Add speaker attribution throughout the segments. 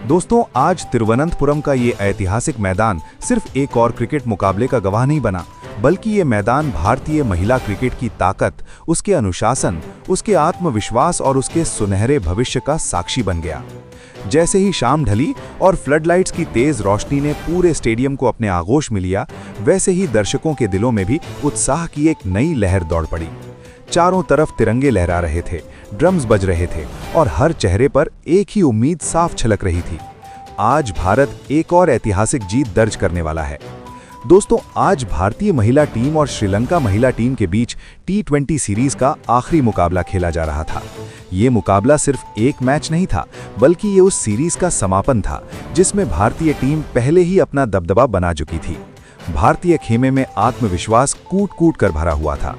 Speaker 1: दोस्तों, आज तिरुवनंतपुरम का ये ऐतिहासिक मैदान सिर्फ एक और क्रिकेट मुकाबले का गवाह नहीं बना, बल्कि ये मैदान भारतीय महिला क्रिकेट की ताकत, उसके अनुशासन, उसके आत्मविश्वास और उसके सुनहरे भविष्य का साक्षी बन गया। जैसे ही शाम ढली और फ्लडलाइट्स की तेज रोशनी ने पूरे स्टेडियम को अपने आगोश में लिया, वैसे ही दर्शकों के दिलों में भी उत्साह की एक नई लहर दौड़ पड़ी। चारों तरफ तिरंगे लहरा रहे थे, ड्रम्स बज रहे थे और हर चेहरे पर एक ही उम्मीद साफ छलक रही थी। आज भारत एक और ऐतिहासिक जीत दर्ज करने वाला है। दोस्तों, आज भारतीय महिला टीम और श्रीलंका महिला टीम के बीच T20 सीरीज का आखिरी मुकाबला खेला जा रहा था। ये मुकाबला सिर्फ एक मैच नहीं था, बल्कि ये उस सीरीज का समापन था जिसमें भारतीय टीम पहले ही अपना दबदबा बना चुकी थी। भारतीय खेमे में आत्मविश्वास कूट कूट कर भरा हुआ था।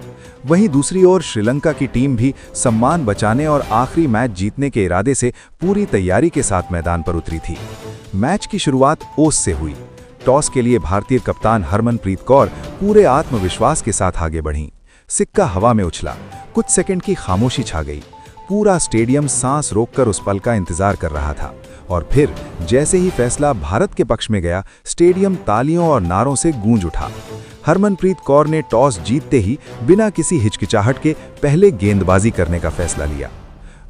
Speaker 1: वहीं दूसरी ओर श्रीलंका की टीम भी सम्मान बचाने और आखिरी मैच जीतने के इरादे से पूरी तैयारी के साथ मैदान पर उतरी थी। मैच की शुरुआत ओस से हुई। टॉस के लिए भारतीय कप्तान हरमनप्रीत कौर पूरे आत्मविश्वास के साथ आगे बढ़ीं। सिक्का हवा में उछला, कुछ सेकंड की खामोशी छा गई। पूरा स्टेडियम सांस रोककर उस पल का इंतजार कर रहा था और फिर जैसे ही फैसला भारत के पक्ष में गया, स्टेडियम तालियों और नारों से गूंज उठा। हरमनप्रीत कौर ने टॉस जीतते ही बिना किसी हिचकिचाहट के पहले गेंदबाजी करने का फैसला लिया।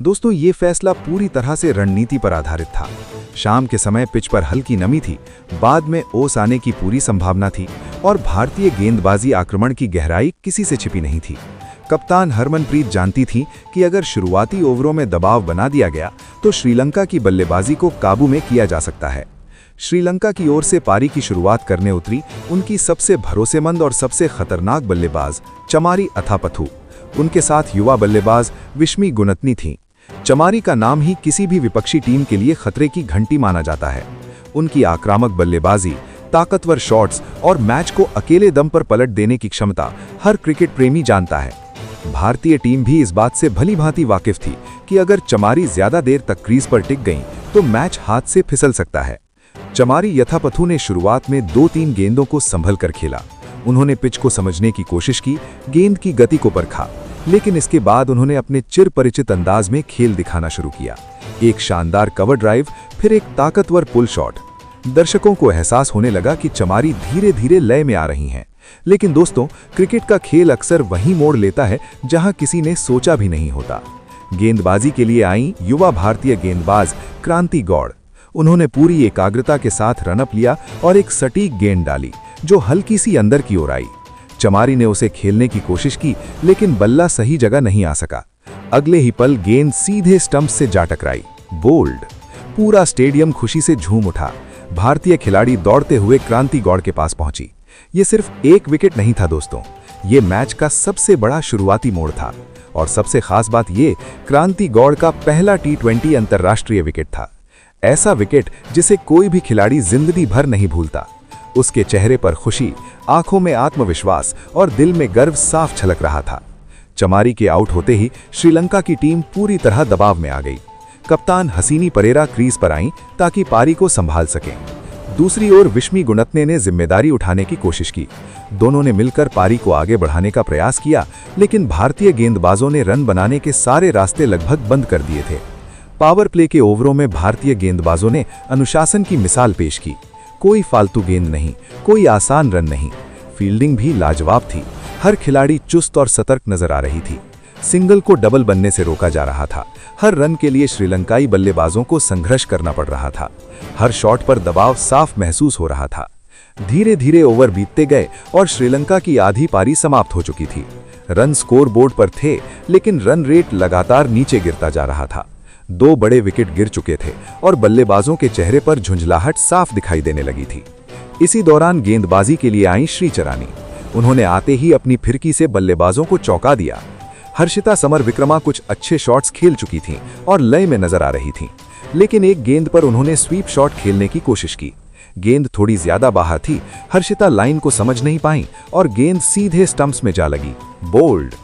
Speaker 1: दोस्तों, ये फैसला पूरी तरह से रणनीति पर आधारित था। शाम के समय पिच पर हल्की नमी थी, बाद में ओस आने की पूरी संभावना थी और भारतीय गेंदबाजी आक्रमण की गहराई किसी से छिपी नहीं थी। कप्तान हरमनप्रीत जानती थी कि अगर शुरुआती ओवरों में दबाव बना दिया गया तो श्रीलंका की बल्लेबाजी को काबू में किया जा सकता है। श्रीलंका की ओर से पारी की शुरुआत करने उतरी उनकी सबसे भरोसेमंद और सबसे खतरनाक बल्लेबाज चमारी अथापथु। उनके साथ युवा बल्लेबाज विस्मी गुणतनी थीं। चमारी का नाम ही किसी भी विपक्षी टीम के लिए खतरे की घंटी माना जाता है। उनकी आक्रामक बल्लेबाजी, ताकतवर शॉट्स और मैच को अकेले दम पर पलट देने की क्षमता हर क्रिकेट प्रेमी जानता है। भारतीय टीम भी इस बात से भली भांति वाकिफ थी कि अगर चमारी ज्यादा देर तक क्रीज पर टिक गईं तो मैच हाथ से फिसल सकता है। चमारी यथापथु ने शुरुआत में 2-3 गेंदों को संभल कर खेला। उन्होंने पिच को समझने की कोशिश की, गेंद की गति को परखा, लेकिन इसके बाद उन्होंने अपने चिर परिचित अंदाज में खेल दिखाना शुरू किया। एक शानदार कवर ड्राइव, फिर एक ताकतवर पुल शॉट। दर्शकों को एहसास होने लगा कि चमारी धीरे धीरे लय में आ रही हैं। लेकिन दोस्तों, क्रिकेट का खेल अक्सर वहीं मोड़ लेता है जहां किसी ने सोचा भी नहीं होता। गेंदबाजी के लिए आई युवा भारतीय गेंदबाज क्रांति गौड़। उन्होंने पूरी एकाग्रता के साथ रनअप लिया और एक सटीक गेंद डाली जो हल्की सी अंदर की ओर आई। चमारी ने उसे खेलने की कोशिश की, लेकिन बल्ला सही जगह नहीं आ सका। अगले ही पल गेंद सीधे स्टंप से जा टकराई। बोल्ड! पूरा स्टेडियम खुशी से झूम उठा। भारतीय खिलाड़ी दौड़ते हुए क्रांति गौड़ के पास पहुंची। ये सिर्फ एक विकेट नहीं था दोस्तों, ये मैच का सबसे बड़ा शुरुआती मोड़ था। और सबसे खास बात ये, क्रांति गौड़ का पहला T20 अंतर्राष्ट्रीय विकेट था। ऐसा विकेट जिसे कोई भी खिलाड़ी जिंदगी भर नहीं भूलता। उसके चेहरे पर खुशी, आंखों में आत्मविश्वास और दिल में गर्व साफ झलक रहा था। चमारी के आउट होते ही श्रीलंका की टीम पूरी तरह दबाव में आ गई। कप्तान हसीनी परेरा क्रीज पर आईं ताकि पारी को संभाल सकें। दूसरी ओर विस्मी गुणतने ने जिम्मेदारी उठाने की कोशिश की। दोनों ने मिलकर पारी को आगे बढ़ाने का प्रयास किया, लेकिन भारतीय गेंदबाजों ने रन बनाने के सारे रास्ते लगभग बंद कर दिए थे। पावर प्ले के ओवरों में भारतीय गेंदबाजों ने अनुशासन की मिसाल पेश की। कोई फालतू गेंद नहीं, कोई आसान रन नहीं। फील्डिंग भी लाजवाब थी। हर खिलाड़ी चुस्त और सतर्क नजर आ रही थी। सिंगल को डबल बनने से रोका जा रहा था। हर रन के लिए श्रीलंकाई बल्लेबाजों को संघर्ष करना पड़ रहा था। हर शॉट पर दबाव साफ महसूस हो रहा था। धीरे धीरे ओवर बीतते गए और श्रीलंका की आधी पारी समाप्त हो चुकी थी। रन स्कोर बोर्ड पर थे, लेकिन रन रेट लगातार नीचे गिरता जा रहा था। 2 बड़े विकेट गिर चुके थे और बल्लेबाजों के चेहरे पर झुंझलाहट साफ दिखाई देने लगी थी। इसी दौरान गेंदबाजी के लिए आई श्रीचरानी। उन्होंने आते ही अपनी फिरकी से बल्लेबाजों को चौंका दिया। हर्षिता समर विक्रमा कुछ अच्छे शॉट्स खेल चुकी थीं और लय में नजर आ रही थीं, लेकिन एक गेंद पर उन्होंने स्वीप शॉट खेलने की कोशिश की। गेंद थोड़ी ज्यादा बाहर थी। हर्षिता लाइन को समझ नहीं पाई और गेंद सीधे स्टंप्स में जा लगी। बोल्ड!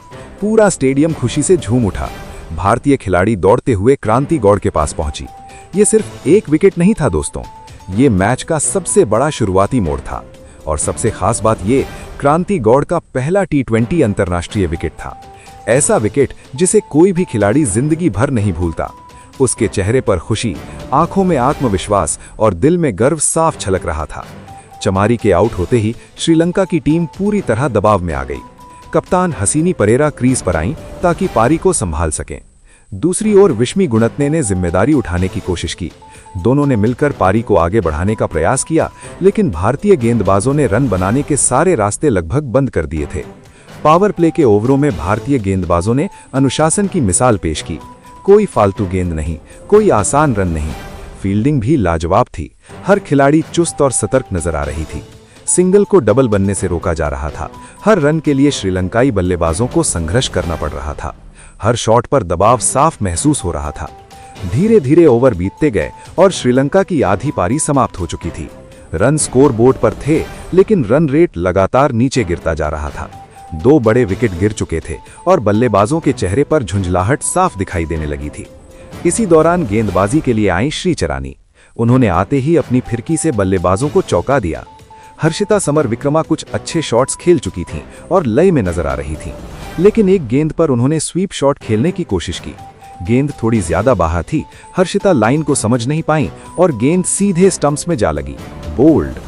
Speaker 1: पूरा स्टेडियम खुशी से झूम उठा। भारतीय खिलाड़ी दौड़ते हुए क्रांति गौड़ के पास पहुंची। ये सिर्फ एक विकेट नहीं था दोस्तों, ये मैच का सबसे बड़ा शुरुआती मोड़ था। और सबसे खास बात ये, क्रांति गौड़ का पहला T20 अंतर्राष्ट्रीय विकेट था। ऐसा विकेट जिसे कोई भी खिलाड़ी जिंदगी भर नहीं भूलता। उसके चेहरे पर खुशी, आंखों में आत्मविश्वास और दिल में गर्व साफ झलक रहा था। चमारी के आउट होते ही श्रीलंका की टीम पूरी तरह दबाव में आ गई। कप्तान हसीनी परेरा क्रीज पर आईं ताकि पारी को संभाल सकें। दूसरी ओर विश्मी गुणत्ने ने जिम्मेदारी उठाने की कोशिश की। दोनों ने मिलकर पारी को आगे बढ़ाने का प्रयास किया, लेकिन भारतीय गेंदबाजों ने रन बनाने के सारे रास्ते लगभग बंद कर दिए थे। पावर प्ले के ओवरों में भारतीय गेंदबाजों ने अनुशासन की मिसाल पेश की। कोई फालतू गेंद नहीं, कोई आसान रन नहीं। फील्डिंग भी लाजवाब थी। हर खिलाड़ी चुस्त और सतर्क नजर आ रही थी। सिंगल को डबल बनने से रोका जा रहा था। हर रन के लिए श्रीलंकाई बल्लेबाजों को संघर्ष करना पड़ रहा था। हर शॉट पर दबाव साफ महसूस हो रहा था। धीरे धीरे ओवर बीतते गए और श्रीलंका की आधी पारी समाप्त हो चुकी थी। रन स्कोर बोर्ड पर थे, लेकिन रन रेट लगातार नीचे गिरता जा रहा था। 2 बड़े विकेट गिर चुके थे और बल्लेबाजों के चेहरे पर झुंझलाहट साफ दिखाई देने लगी थी। इसी दौरान गेंदबाजी के लिए आई श्रीचरानी। उन्होंने आते ही अपनी फिरकी से बल्लेबाजों को चौंका दिया। हर्षिता समर विक्रमा कुछ अच्छे शॉट्स खेल चुकी थीं और लय में नजर आ रही थीं, लेकिन एक गेंद पर उन्होंने स्वीप शॉट खेलने की कोशिश की। गेंद थोड़ी ज्यादा बाहर थी। हर्षिता लाइन को समझ नहीं पाई और गेंद सीधे स्टंप्स में जा लगी। बोल्ड!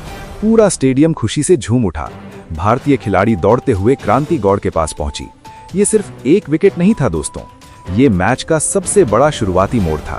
Speaker 1: पूरा स्टेडियम खुशी से झूम उठा। भारतीय खिलाड़ी दौड़ते हुए क्रांति गौड़ के पास पहुंची। ये सिर्फ एक विकेट नहीं था दोस्तों, ये मैच का सबसे बड़ा शुरुआती मोड़ था।